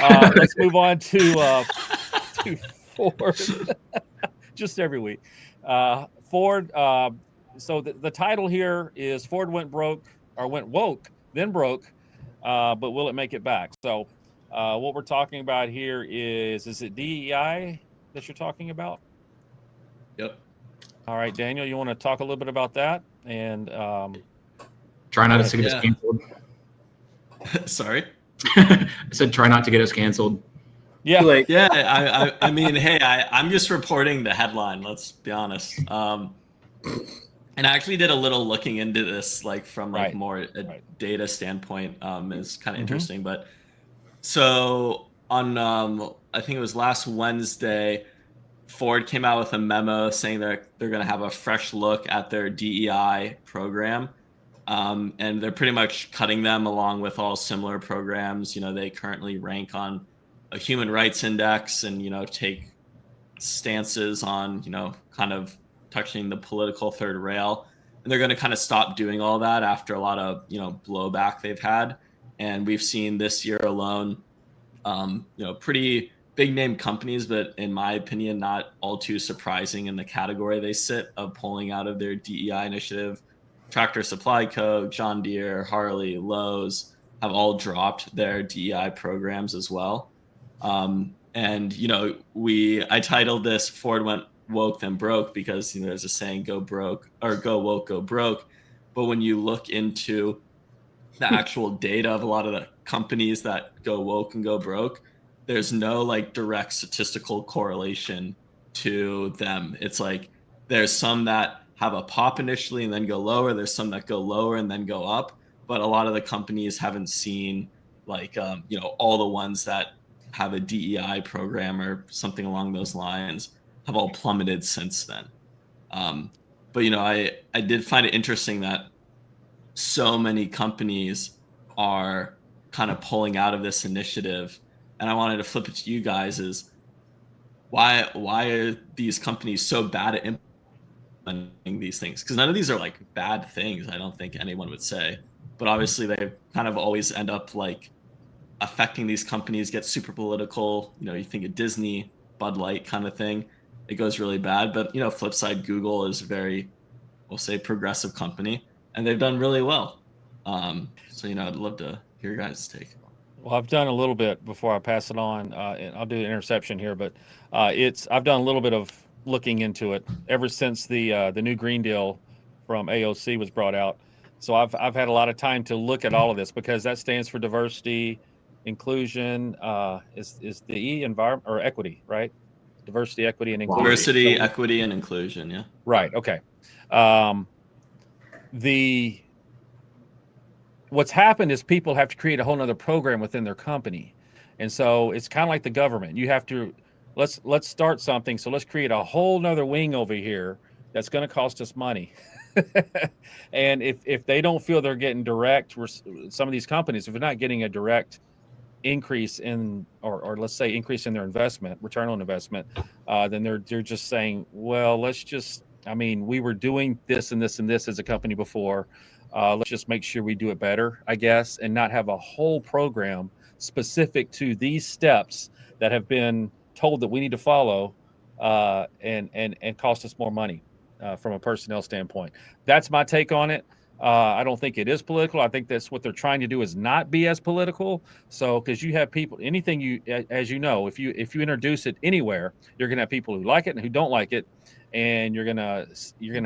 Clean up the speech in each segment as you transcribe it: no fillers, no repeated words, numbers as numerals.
Let's move on to Ford. Just every week. Ford. So the title here is Ford went broke or went woke, then broke, but will it make it back? So what we're talking about here is it DEI that you're talking about? Yep. All right, Daniel, you want to talk a little bit about that? And try not to get us canceled. Sorry? I said try not to get us canceled. Yeah. I mean, hey, I'm just reporting the headline, let's be honest. And I actually did a little looking into this, like from like more a data standpoint, is kind of interesting. But so on, I think it was last Wednesday, Ford came out with a memo saying they're going to have a fresh look at their DEI program. And they're pretty much cutting them along with all similar programs. You know, they currently rank on a human rights index and, you know, take stances on, you know, kind of touching the political third rail. And they're going to kind of stop doing all that after a lot of, you know, blowback they've had. And we've seen this year alone, you know, pretty big name companies, but in my opinion, not all too surprising in the category they sit of pulling out of their DEI initiative. Tractor Supply Co., John Deere, Harley, Lowe's have all dropped their DEI programs as well. And, you know, I titled this Ford went woke then broke because, you know, there's a saying, go broke or go woke, go broke. But when you look into the actual data of a lot of the companies that go woke and go broke, there's no like direct statistical correlation to them. It's like there's some that have a pop initially and then go lower. There's some that go lower and then go up. But a lot of the companies haven't seen like, you know, all the ones that have a DEI program or something along those lines have all plummeted since then. But, you know, I did find it interesting that so many companies are kind of pulling out of this initiative. And I wanted to flip it to you guys is why are these companies so bad at implementing these things? Because none of these are like bad things, I don't think anyone would say. But obviously they kind of always end up like affecting these companies, get super political. You know, you think of Disney, Bud Light kind of thing. It goes really bad. But, you know, flip side, Google is a very, we'll say, progressive company. And they've done really well. So, you know, I'd love to hear your guys' take. Well, I've done a little bit before I pass it on, and I'll do an interception here, but I've done a little bit of looking into it ever since the new Green Deal from AOC was brought out. So I've had a lot of time to look at all of this because that stands for diversity, inclusion, is the E environment or equity, right? Diversity, equity, and inclusion. Diversity, equity, and inclusion, yeah. Right. Okay. What's happened is people have to create a whole nother program within their company. And so it's kind of like the government. You have to, let's start something. So let's create a whole nother wing over here that's going to cost us money. And if they don't feel they're getting direct, some of these companies, if they're not getting a direct increase in, or let's say increase in their investment, return on investment, then they're just saying, well, we were doing this and this and this as a company before. Let's just make sure we do it better, I guess, and not have a whole program specific to these steps that have been told that we need to follow and cost us more money from a personnel standpoint. That's my take on it. I don't think it is political. I think that's what they're trying to do is not be as political. So, because you have people, anything as you know, if you introduce it anywhere, you're going to have people who like it and who don't like it. And you're gonna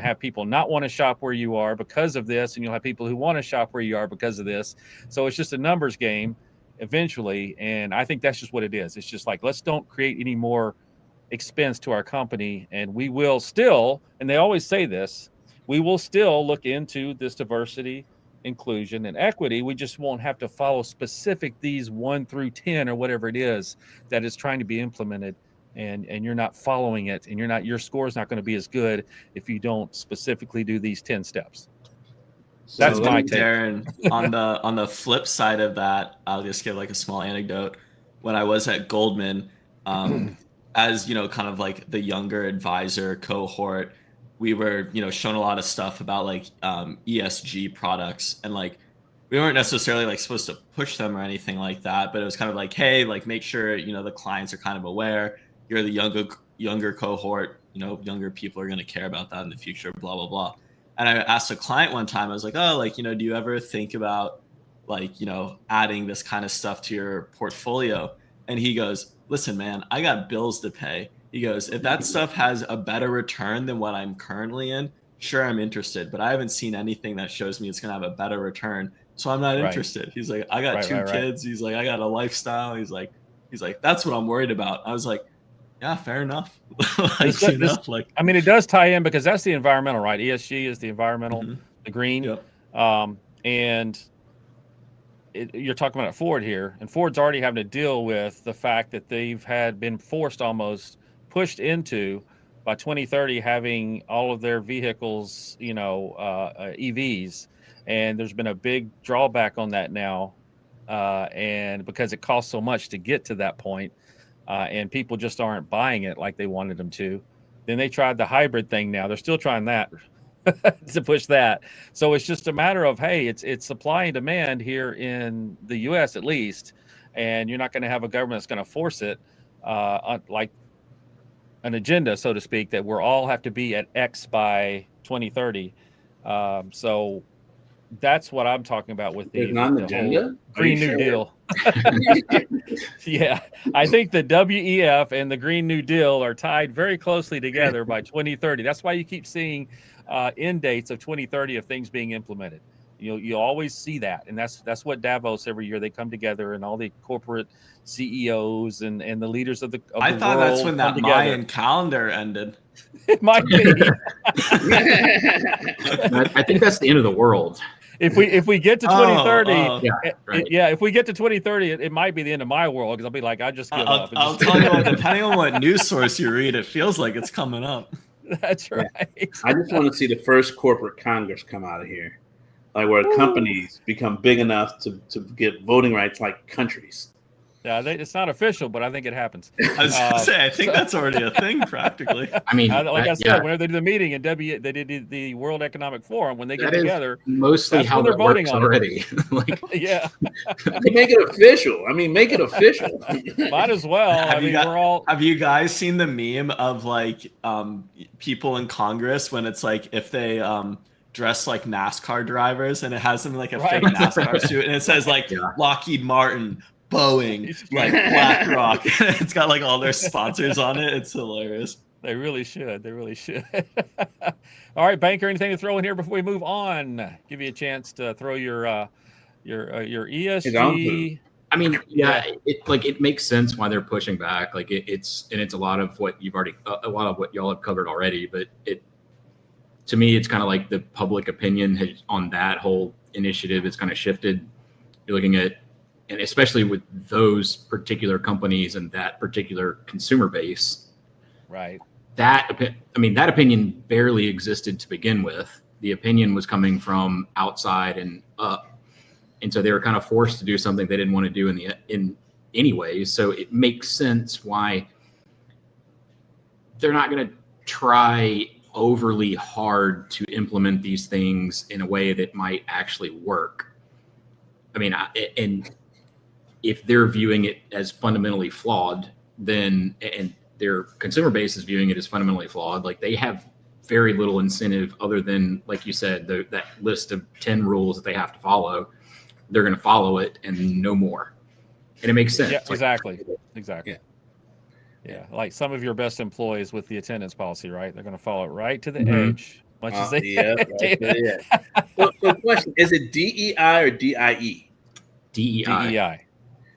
have people not want to shop where you are because of this, and you'll have people who want to shop where you are because of this. So it's just a numbers game eventually, and I think that's just what it is. It's just like, let's don't create any more expense to our company, and we will still, and they always say this, we will still look into this diversity, inclusion, and equity. We just won't have to follow specific these 1 through 10 or whatever it is that is trying to be implemented. And you're not following it, and your score is not going to be as good if you don't specifically do these 10 steps. That's my take. Darren, on the flip side of that, I'll just give like a small anecdote. When I was at Goldman, as you know, kind of like the younger advisor cohort, we were, you know, shown a lot of stuff about like ESG products, and like we weren't necessarily like supposed to push them or anything like that, but it was kind of like, hey, like make sure, you know, the clients are kind of aware. You're the younger cohort, you know, younger people are going to care about that in the future, blah, blah, blah. And I asked a client one time, I was like, oh, like, you know, do you ever think about like, you know, adding this kind of stuff to your portfolio? And he goes, listen, man, I got bills to pay. He goes, if that stuff has a better return than what I'm currently in, sure, I'm interested, but I haven't seen anything that shows me it's going to have a better return. So I'm not interested. He's like, I got two kids. He's like, I got a lifestyle. He's like, that's what I'm worried about. I was like, yeah, fair enough. Like, I mean, it does tie in because that's the environmental, right? ESG is the environmental, the green. Yep. And you're talking about Ford here, and Ford's already having to deal with the fact that they've been pushed into by 2030 having all of their vehicles, you know, EVs. And there's been a big drawback on that now. And because it costs so much to get to that point, and people just aren't buying it like they wanted them to. Then they tried the hybrid thing now. They're still trying that to push that. So it's just a matter of, hey, it's supply and demand here in the U.S. at least. And you're not going to have a government that's going to force it like an agenda, so to speak, that we're all have to be at X by 2030. So that's what I'm talking about with the agenda? Green New Deal. Yeah, I think the WEF and the Green New Deal are tied very closely together by 2030. That's why you keep seeing end dates of 2030 of things being implemented. You always see that, and that's what Davos every year they come together, and all the corporate CEOs and the leaders of the I thought world that's when that Mayan calendar ended. It might be. I think that's the end of the world. If we get to 2030, yeah, if we get to 2030, it might be the end of my world, because I'll be like, I just give up. I'll tell you what, depending on what news source you read, it feels like it's coming up. That's right. Yeah. I just want to see the first corporate Congress come out of here, like where companies become big enough to get voting rights like countries. Yeah, it's not official, but I think it happens. I was gonna say, I think that's already a thing practically. I mean, like I said, whenever they do the meeting and they did the World Economic Forum, when they get together, mostly how they're voting already. Like, yeah, make it official. I mean, make it official. Might as well. Have you guys seen the meme of like people in Congress when it's like if they dress like NASCAR drivers and it has them in like a fake NASCAR suit and it says like Lockheed Martin, Boeing, like BlackRock. It's got like all their sponsors on it. It's hilarious. They really should. All right, Banker, anything to throw in here before we move on? Give you a chance to throw your ESG. I mean, it makes sense why they're pushing back. Like it's a lot of what y'all have covered already. But to me, it's kind of like the public opinion on that whole initiative. It's kind of shifted. You're looking at. And especially with those particular companies and that particular consumer base, right? That opinion barely existed to begin with. The opinion was coming from outside and up, and so they were kind of forced to do something they didn't want to do in any way. So it makes sense why they're not going to try overly hard to implement these things in a way that might actually work. I mean, and if they're viewing it as fundamentally flawed, then and their consumer base is viewing it as fundamentally flawed, like they have very little incentive other than, like you said, that list of 10 rules that they have to follow. They're going to follow it and no more. And it makes sense. Yeah, exactly. Yeah, like some of your best employees with the attendance policy, right? They're going to follow it right to the edge. Much as they So question, is it DEI or DIE? DEI.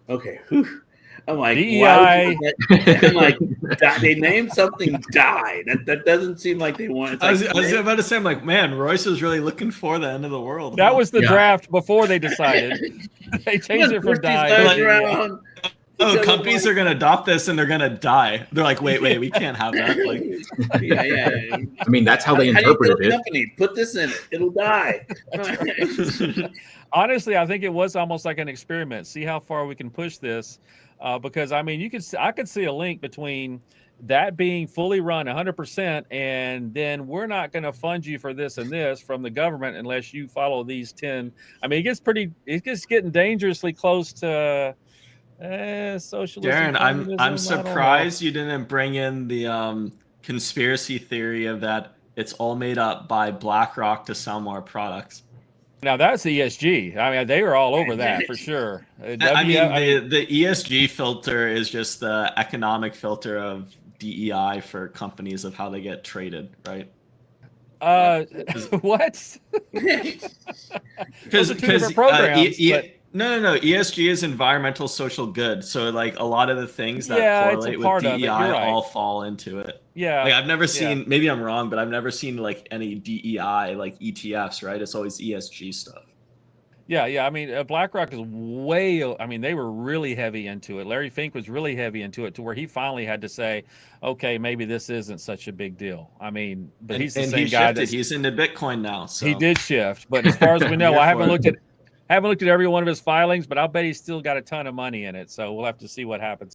Okay. Whew. I'm like, DEI. I'm like, they named something die. That doesn't seem like they want. I was about to say, I'm like, man, Royce was really looking for the end of the world. That was the draft before they decided. They changed it from die. Companies are going to adopt this and they're going to die. They're like, wait, we can't have that. Like, yeah. I mean, that's how they interpreted it. Company, put this in it. It'll die. Honestly, I think it was almost like an experiment. See how far we can push this. because I mean, I could see a link between that being fully run 100%, and then we're not going to fund you for this and this from the government unless you follow these 10. I mean, it gets getting dangerously close to socialism. Darren, I'm surprised you didn't bring in the conspiracy theory of that it's all made up by BlackRock to sell more products. Now that's ESG. I mean, they were all over that for sure. The ESG filter is just the economic filter of DEI for companies of how they get traded, right? What? Because programs. No. ESG is environmental social good. So like a lot of the things that correlate with DEI all fall into it. Yeah. Like I've never seen, maybe I'm wrong, but I've never seen like any DEI like ETFs, right? It's always ESG stuff. Yeah. I mean, BlackRock is they were really heavy into it. Larry Fink was really heavy into it to where he finally had to say, okay, maybe this isn't such a big deal. I mean, but he's the same guy. He's into Bitcoin now. So. He did shift. But as far as we know, I haven't looked at every one of his filings, but I'll bet he's still got a ton of money in it. So we'll have to see what happens.